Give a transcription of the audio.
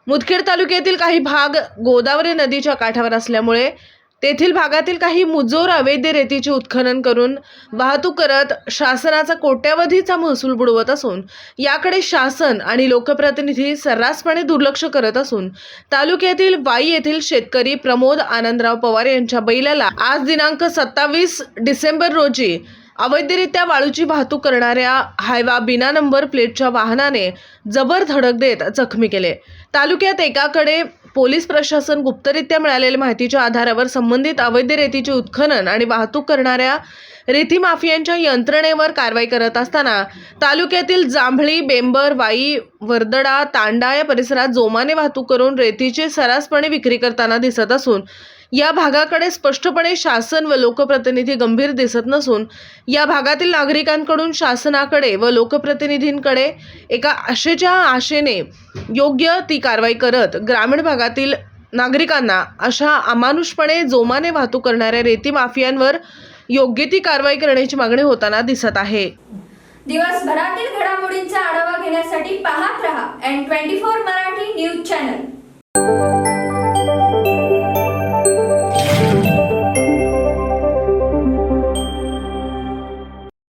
मुदखेड तालुक्यातील काही भाग गोदावरी नदीच्या काठावर असल्यामुळे तेथील भागातील काही मुजोर अवैध रेतीचे उत्खनन करून वाहतूक करत शासनाचा कोट्यावधीचा महसूल बुडवत असून याकडे शासन आणि लोकप्रतिनिधी सर्रासपणे दुर्लक्ष करत असून तालुक्यातील वाई येथील शेतकरी प्रमोद आनंदराव पवार यांच्या बैलाला आज दिनांक 27 डिसेंबर रोजी अवैधरित्या वाळूची वाहतूक करणाऱ्या हायवा बिना नंबर प्लेटच्या वाहनाने जबर धडक देत जखमी केले। तालुक्यात एकाकडे पोलीस प्रशासन गुप्तरित्या मिळालेल्या माहितीच्या आधारावर संबंधित अवैध रेतीचे उत्खनन आणि वाहतूक करणाऱ्या रेती माफियांच्या यंत्रणेवर कारवाई करत असताना तालुक्यातील जांभळी, बेंबर, वाई, वरदडा, तांडा या परिसरात जोमाने वाहतूक करून रेतीची सर्रासपणे विक्री करताना दिसत असून या भागाकडे स्पष्टपणे शासन व लोकप्रतिनिधी गंभीर दिसत नसून या भागातील नागरिकांकडून शासनाकडे व लोकप्रतिनिधींकडे एका आशेने योग्य ती कारवाई करत ग्रामीण भागातील नागरिकांना अशा अमानुषपणे जोमाने वाहतूक करणाऱ्या रेती माफियांवर योग्य ती कारवाई करण्याची मागणी होताना दिसत आहे। दिवसभरातील घडामोडींचा आढावा घेण्यासाठी पाहत रहा N24 मराठी न्यूज चॅनल।